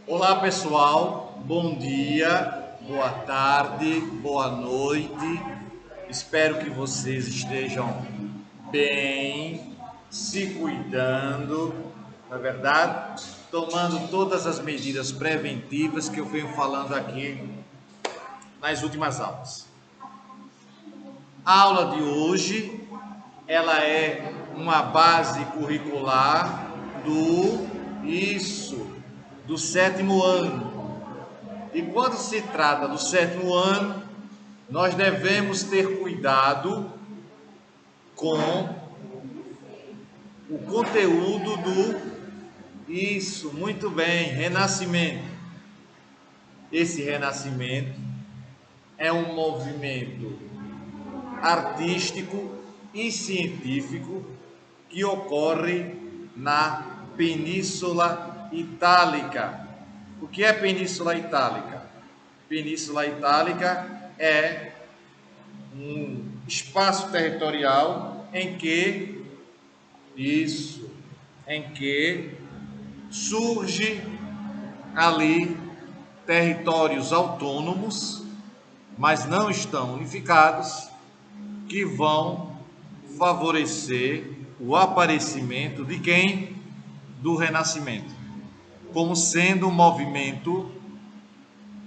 Olá pessoal, bom dia, boa tarde, boa noite. Espero que vocês estejam bem, se cuidando, não é verdade? Tomando todas as medidas preventivas que eu venho falando aqui nas últimas aulas. A aula de hoje, ela é uma base curricular do sétimo ano. E quando se trata do sétimo ano, nós devemos ter cuidado com o conteúdo muito bem, renascimento. Esse renascimento é um movimento artístico e científico que ocorre na Península Itálica. O que é Península Itálica? Península Itálica é um espaço territorial em que surge ali territórios autônomos, mas não estão unificados, que vão favorecer o aparecimento de quem? Do Renascimento, como sendo um movimento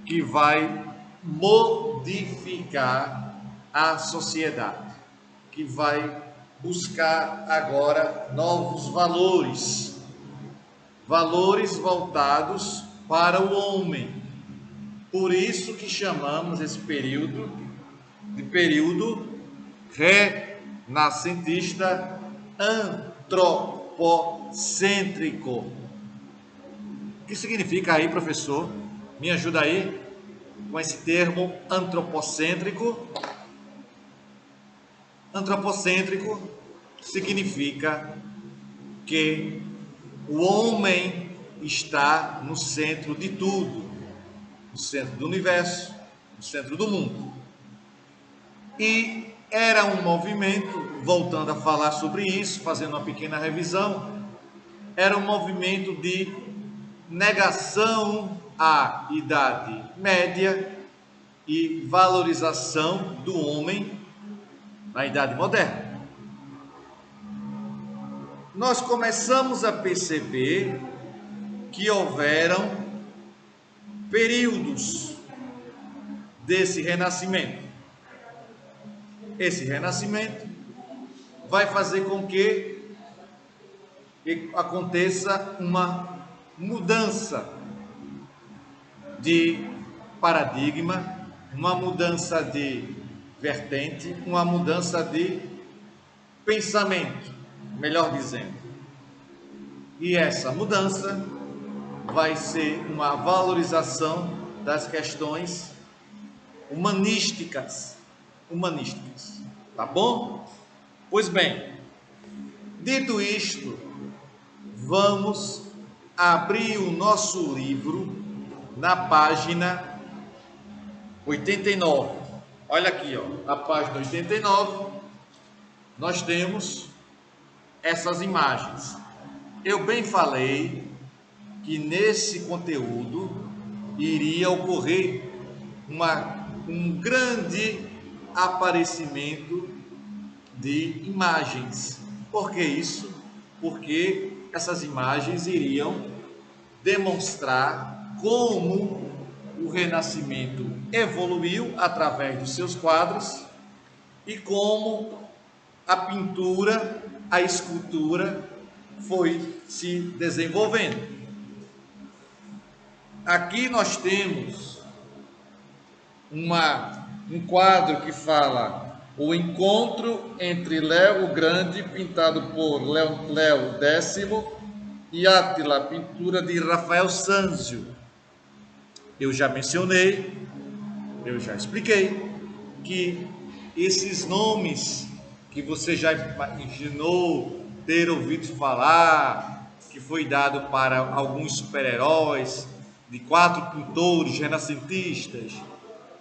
que vai modificar a sociedade, que vai buscar agora novos valores voltados para o homem. Por isso que chamamos esse período de período renascentista antropocêntrico. O que significa aí, professor? Me ajuda aí com esse termo antropocêntrico. Antropocêntrico significa que o homem está no centro de tudo, no centro do universo, no centro do mundo. E era um movimento, voltando a falar sobre isso, fazendo uma pequena revisão, era um movimento de negação à Idade Média e valorização do homem na Idade Moderna. Nós começamos a perceber que houveram períodos desse renascimento. Esse renascimento vai fazer com que aconteça uma mudança de paradigma, uma mudança de vertente, uma mudança de pensamento, melhor dizendo. E essa mudança vai ser uma valorização das questões humanísticas, tá bom? Pois bem, dito isto, vamos abrir o nosso livro na página 89. Olha aqui, ó, a página 89, nós temos essas imagens. Eu bem falei que nesse conteúdo iria ocorrer um grande aparecimento de imagens. Por que isso? Porque essas imagens iriam demonstrar como o Renascimento evoluiu através dos seus quadros e como a pintura, a escultura foi se desenvolvendo. Aqui nós temos um quadro que fala o encontro entre Léo o Grande, pintado por Léo X, e Átila, pintura de Rafael Sanzio. Eu já mencionei, eu já expliquei que esses nomes que você já imaginou ter ouvido falar, que foi dado para alguns super-heróis, de 4 pintores renascentistas,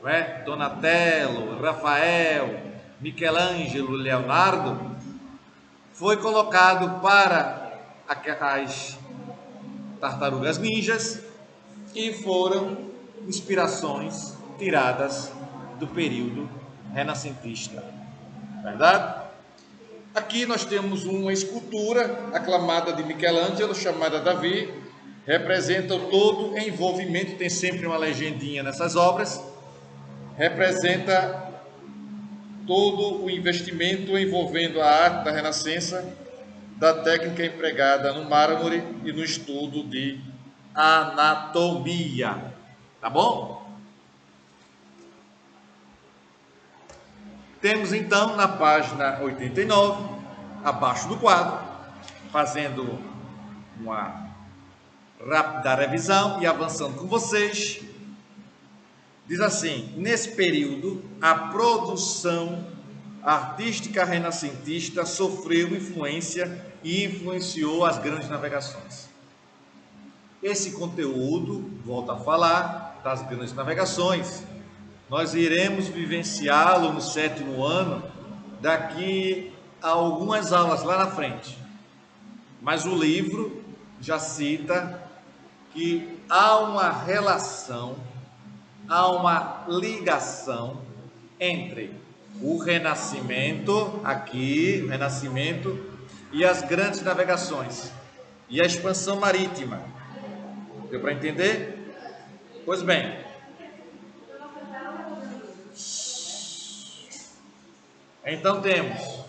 não é? Donatello, Rafael, Michelangelo, Leonardo, foi colocado para as tartarugas ninjas e foram inspirações tiradas do período renascentista. Verdade? Aqui nós temos uma escultura aclamada de Michelangelo, chamada Davi, representa todo o envolvimento, tem sempre uma legendinha nessas obras, representa todo o investimento envolvendo a arte da Renascença, da técnica empregada no mármore e no estudo de anatomia. Tá bom? Temos então na página 89, abaixo do quadro, fazendo uma rápida revisão e avançando com vocês, diz assim: nesse período, a produção artística renascentista sofreu influência e influenciou as grandes navegações. Esse conteúdo, volto a falar, das grandes navegações, nós iremos vivenciá-lo no 7º ano, daqui a algumas aulas lá na frente. Mas o livro já cita que há uma relação, há uma ligação entre o Renascimento, aqui, Renascimento, e as grandes navegações, e a expansão marítima. Deu para entender? Pois bem, então temos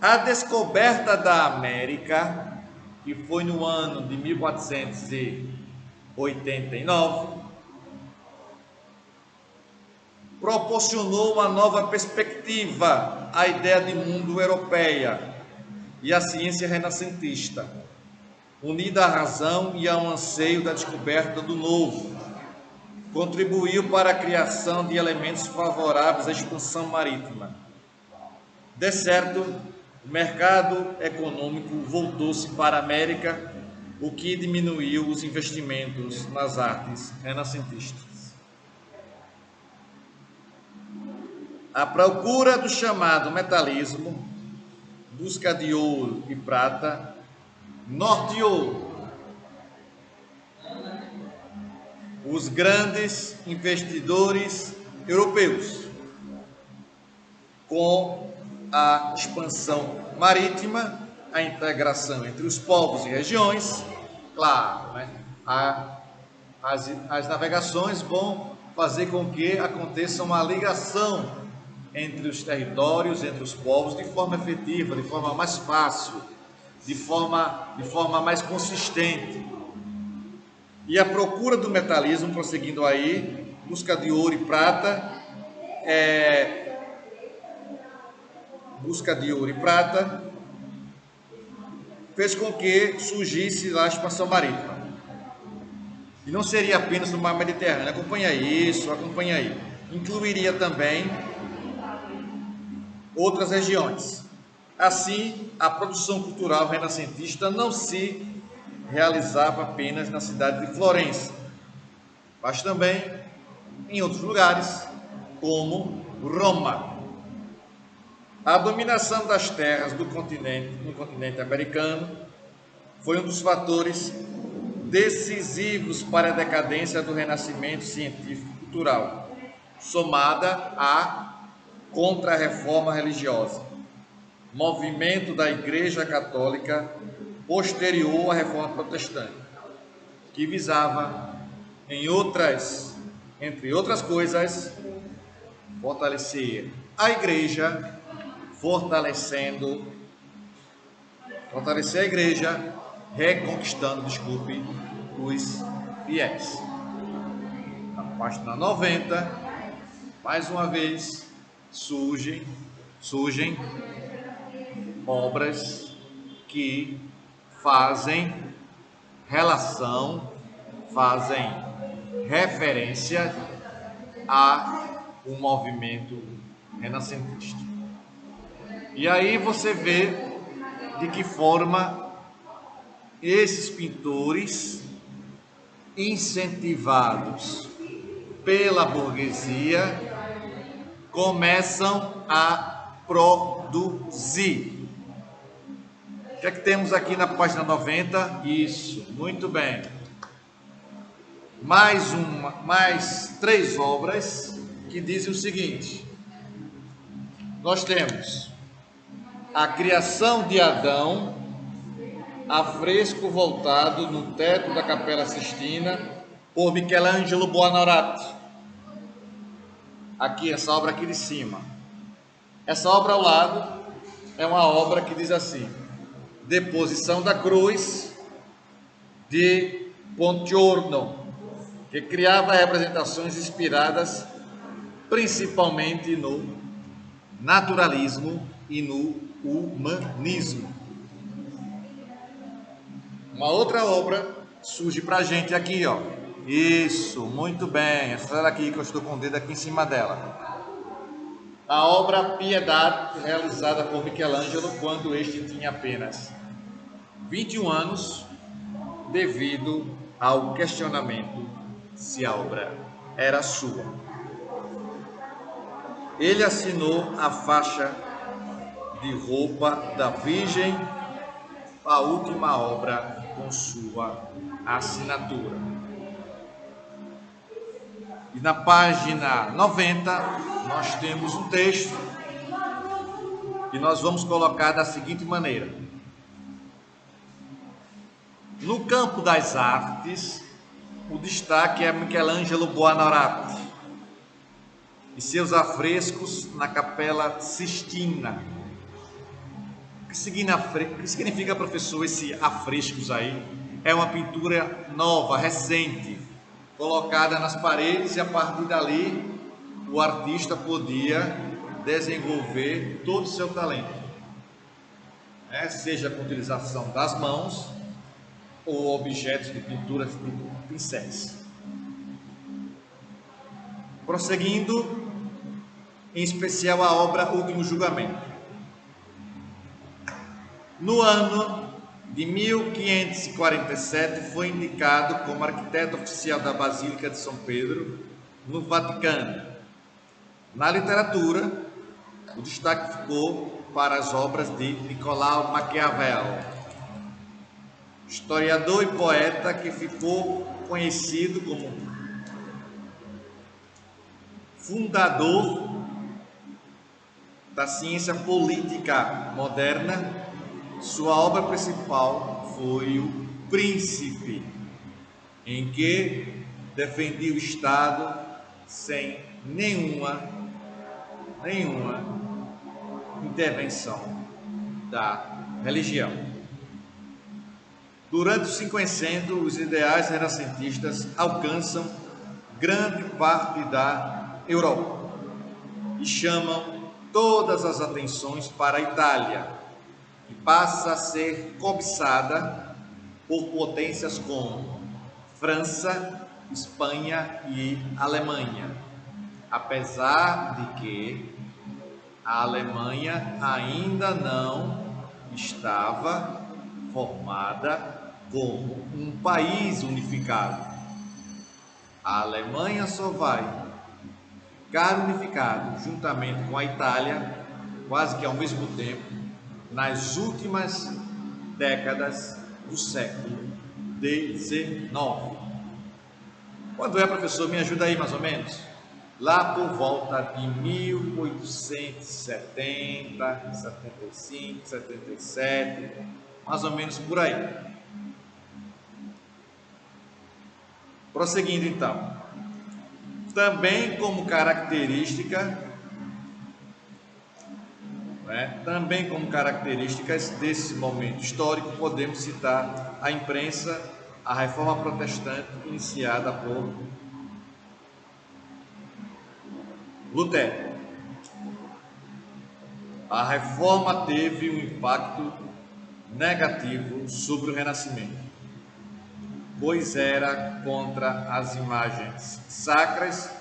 a descoberta da América, que foi no ano de 1489, proporcionou uma nova perspectiva à ideia de mundo europeia e à ciência renascentista, unida à razão e ao anseio da descoberta do novo. Contribuiu para a criação de elementos favoráveis à expansão marítima. De certo, o mercado econômico voltou-se para a América, o que diminuiu os investimentos nas artes renascentistas. A procura do chamado metalismo, busca de ouro e prata, norteou os grandes investidores europeus, com a expansão marítima, a integração entre os povos e regiões, claro, né? As navegações vão fazer com que aconteça uma ligação entre os territórios, entre os povos, de forma efetiva, de forma mais fácil, de forma mais consistente. E a procura do metalismo, prosseguindo aí, busca de ouro e prata, fez com que surgisse lá a expansão marítima. E não seria apenas no mar Mediterrâneo, acompanha isso, acompanha aí. Incluiria também outras regiões. Assim, a produção cultural renascentista não se realizava apenas na cidade de Florença, mas também em outros lugares, como Roma. A dominação das terras do continente, no continente americano, foi um dos fatores decisivos para a decadência do renascimento científico-cultural, somada à contra-reforma religiosa, movimento da Igreja Católica posterior à Reforma Protestante, que visava, entre outras coisas, fortalecer a Igreja, fortalecer a Igreja, reconquistando, os fiéis. Na página 90, mais uma vez, surgem obras que fazem relação, fazem referência ao movimento renascentista. E aí você vê de que forma esses pintores, incentivados pela burguesia, começam a produzir. O que é que temos aqui na página 90? Isso, muito bem. mais 3 obras que dizem o seguinte: nós temos a criação de Adão, afresco voltado no teto da Capela Sistina por Michelangelo Buonarroti. Aqui, essa obra aqui de cima. Essa obra ao lado é uma obra que diz assim: Deposição da Cruz, de Pontiorno, que criava representações inspiradas principalmente no naturalismo e no humanismo. Uma outra obra surge para a gente aqui, ó. Isso, muito bem. Essa daqui que eu estou com o dedo aqui em cima dela. A obra Piedade, realizada por Michelangelo quando este tinha apenas 21 anos, devido ao questionamento se a obra era sua. Ele assinou a faixa de roupa da Virgem, a última obra com sua assinatura. E na página 90 nós temos um texto que nós vamos colocar da seguinte maneira: no campo das artes, o destaque é Michelangelo Buonarroti e seus afrescos na Capela Sistina. O que significa, professor, esse afrescos aí? É uma pintura nova, recente, colocada nas paredes, e a partir dali o artista podia desenvolver todo o seu talento, seja com utilização das mãos ou objetos de pintura, tipo pincéis. Prosseguindo, em especial a obra Último Julgamento. No ano de 1547 foi indicado como arquiteto oficial da Basílica de São Pedro, no Vaticano. Na literatura, o destaque ficou para as obras de Nicolau Maquiavel, historiador e poeta que ficou conhecido como fundador da ciência política moderna. Sua obra principal foi O Príncipe, em que defendia o Estado sem nenhuma intervenção da religião. Durante o cinquecento, os ideais renascentistas alcançam grande parte da Europa e chamam todas as atenções para a Itália, que passa a ser cobiçada por potências como França, Espanha e Alemanha, apesar de que a Alemanha ainda não estava formada como um país unificado. A Alemanha só vai ficar unificado juntamente com a Itália, quase que ao mesmo tempo, nas últimas décadas do século XIX. Quando é, professor? Me ajuda aí, mais ou menos. Lá por volta de 1870, 75, 77, mais ou menos por aí. Prosseguindo então. Também como características desse momento histórico, podemos citar a imprensa, a Reforma Protestante iniciada por Lutero. A Reforma teve um impacto negativo sobre o Renascimento, pois era contra as imagens sacras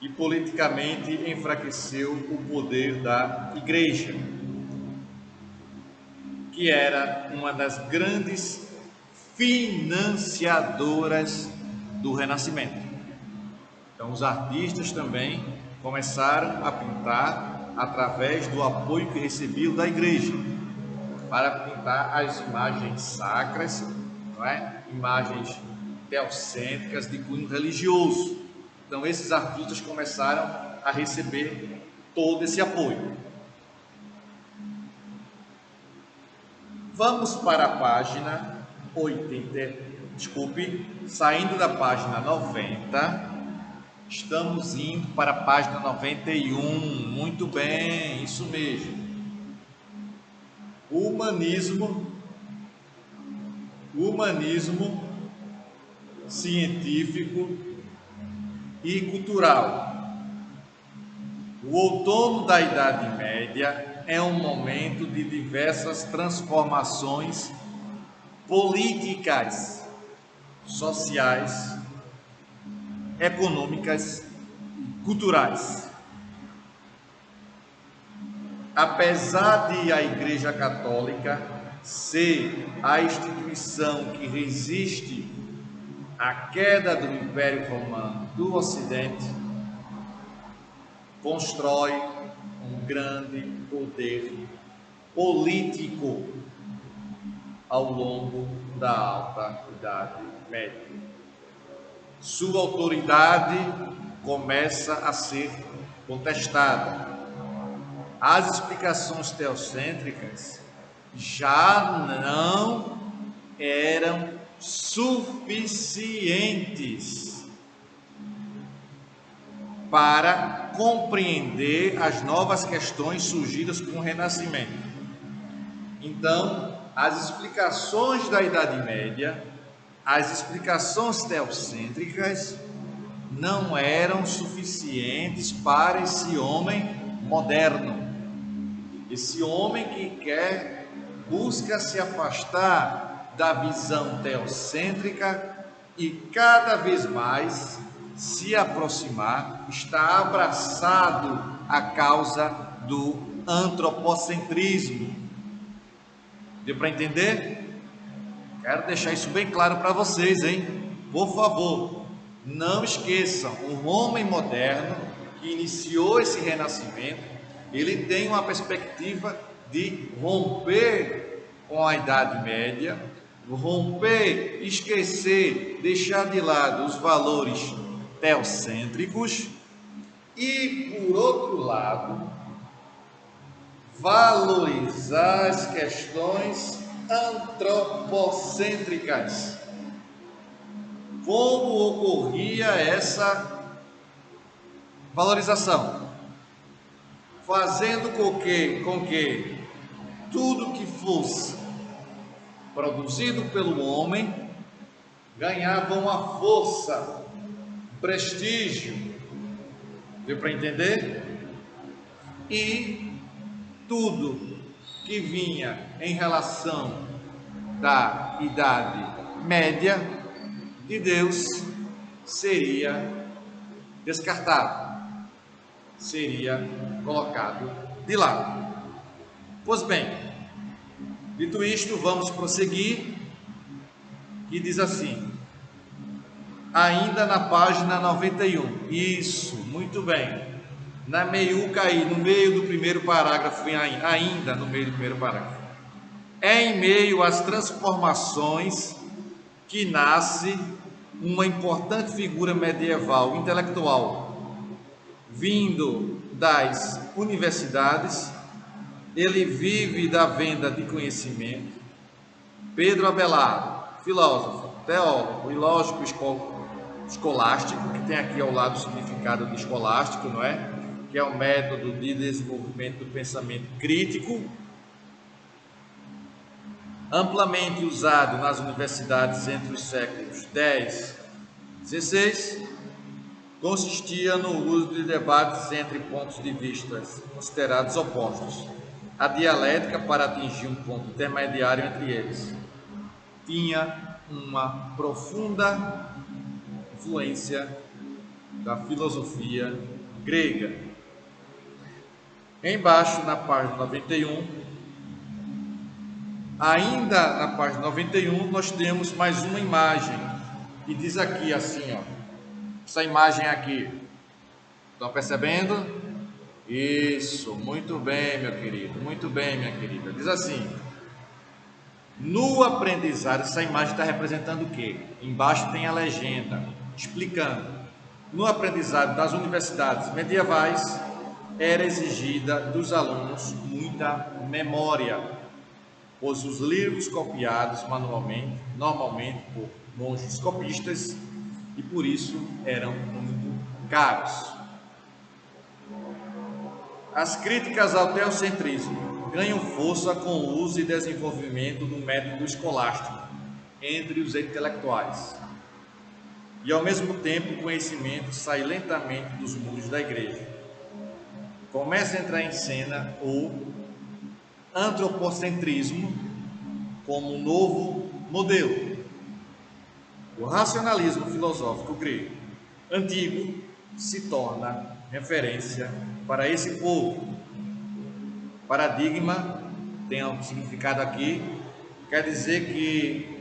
e politicamente enfraqueceu o poder da Igreja, que era uma das grandes financiadoras do Renascimento. Então, os artistas também começaram a pintar através do apoio que recebiam da Igreja, para pintar as imagens sacras, imagens teocêntricas de cunho religioso. Então, esses artistas começaram a receber todo esse apoio. Vamos para a página 80, saindo da página 90, estamos indo para a página 91, muito bem, isso mesmo. O humanismo científico e cultural. O outono da Idade Média é um momento de diversas transformações políticas, sociais, econômicas e culturais. Apesar de a Igreja Católica ser a instituição que resiste à queda do Império Romano do Ocidente, constrói um grande poder político ao longo da Alta Idade Média. Sua autoridade começa a ser contestada. As explicações teocêntricas já não eram suficientes para compreender as novas questões surgidas com o Renascimento. Então, as explicações da Idade Média, as explicações teocêntricas, não eram suficientes para esse homem moderno, esse homem que busca se afastar da visão teocêntrica e cada vez mais se aproximar, está abraçado à causa do antropocentrismo. Deu para entender? Quero deixar isso bem claro para vocês, hein? Por favor, não esqueçam, o homem moderno que iniciou esse renascimento, ele tem uma perspectiva de romper com a Idade Média, romper, esquecer, deixar de lado os valores teocêntricos e, por outro lado, valorizar as questões antropocêntricas. Como ocorria essa valorização? Fazendo com que tudo que fosse produzido pelo homem ganhava uma força, prestígio. Deu para entender? E tudo que vinha em relação da Idade Média de Deus seria descartado, seria colocado de lado. Pois bem, dito isto, vamos prosseguir, e diz assim, ainda na página 91, isso, muito bem, na meiuca aí, no meio do primeiro parágrafo, ainda no meio do primeiro parágrafo, é em meio às transformações que nasce uma importante figura medieval intelectual, vindo das universidades. Ele vive da venda de conhecimento. Pedro Abelardo, filósofo, teólogo e lógico escolástico, que tem aqui ao lado o significado de escolástico, não é? Que é o método de desenvolvimento do pensamento crítico, amplamente usado nas universidades entre os séculos X e XVI, consistia no uso de debates entre pontos de vista considerados opostos, a dialética para atingir um ponto intermediário entre eles. Tinha uma profunda influência da filosofia grega. Embaixo, na página 91, ainda na página 91, nós temos mais uma imagem, que diz aqui assim, ó, essa imagem aqui, estão percebendo? Isso, muito bem, meu querido, muito bem, minha querida. Diz assim, No aprendizado, essa imagem está representando o quê? Embaixo tem a legenda explicando. No aprendizado das universidades medievais, era exigida dos alunos muita memória, pois os livros copiados manualmente, normalmente por monges copistas, e por isso eram muito caros. As críticas ao teocentrismo ganham força com o uso e desenvolvimento do método escolástico entre os intelectuais. E ao mesmo tempo o conhecimento sai lentamente dos muros da igreja. Começa a entrar em cena o antropocentrismo como um novo modelo. O racionalismo filosófico grego antigo se torna referência para esse povo. Paradigma tem um significado aqui, quer dizer que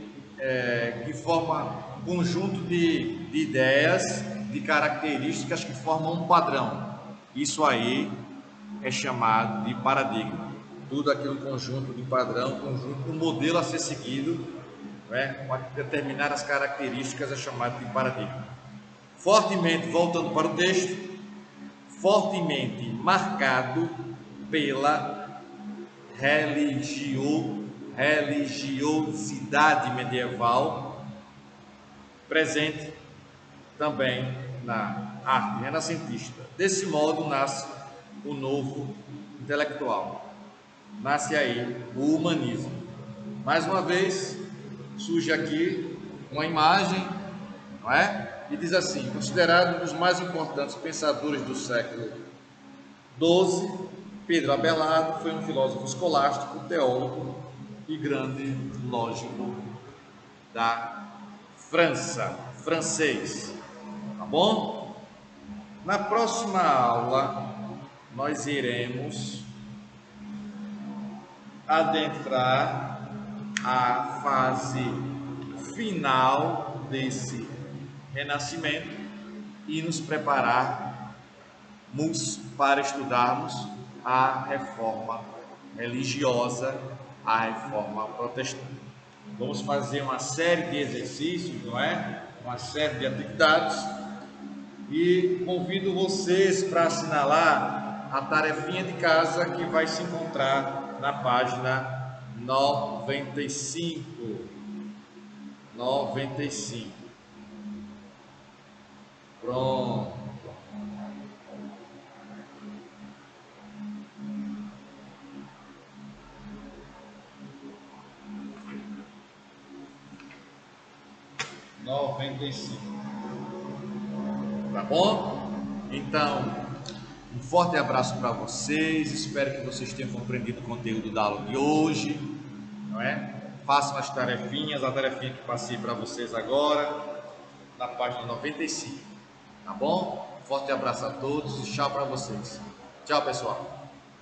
forma um conjunto de ideias, de características que formam um padrão. Isso aí é chamado de paradigma. Tudo aquilo conjunto de padrão, conjunto, um modelo a ser seguido, para determinar as características é chamado de paradigma. Fortemente, voltando para o texto, fortemente marcado pela religiosidade medieval, presente também na arte renascentista. Desse modo nasce o novo intelectual. Nasce aí o humanismo. Mais uma vez, surge aqui uma imagem, não é? E diz assim: considerado um dos mais importantes pensadores do século XII, Pedro Abelardo foi um filósofo escolástico, teólogo e grande lógico da França, francês. Tá bom? Na próxima aula, nós iremos adentrar a fase final desse renascimento e nos prepararmos para estudarmos a reforma religiosa, a reforma protestante. Vamos fazer uma série de exercícios, não é? Uma série de atividades, e convido vocês para assinalar a tarefinha de casa que vai se encontrar na página 95. Pronto. Tá bom? Então, um forte abraço para vocês. Espero que vocês tenham compreendido o conteúdo da aula de hoje, não é? Façam as tarefinhas, a tarefinha que passei para vocês agora, na página 95. Tá bom? Um forte abraço a todos e tchau para vocês. Tchau, pessoal.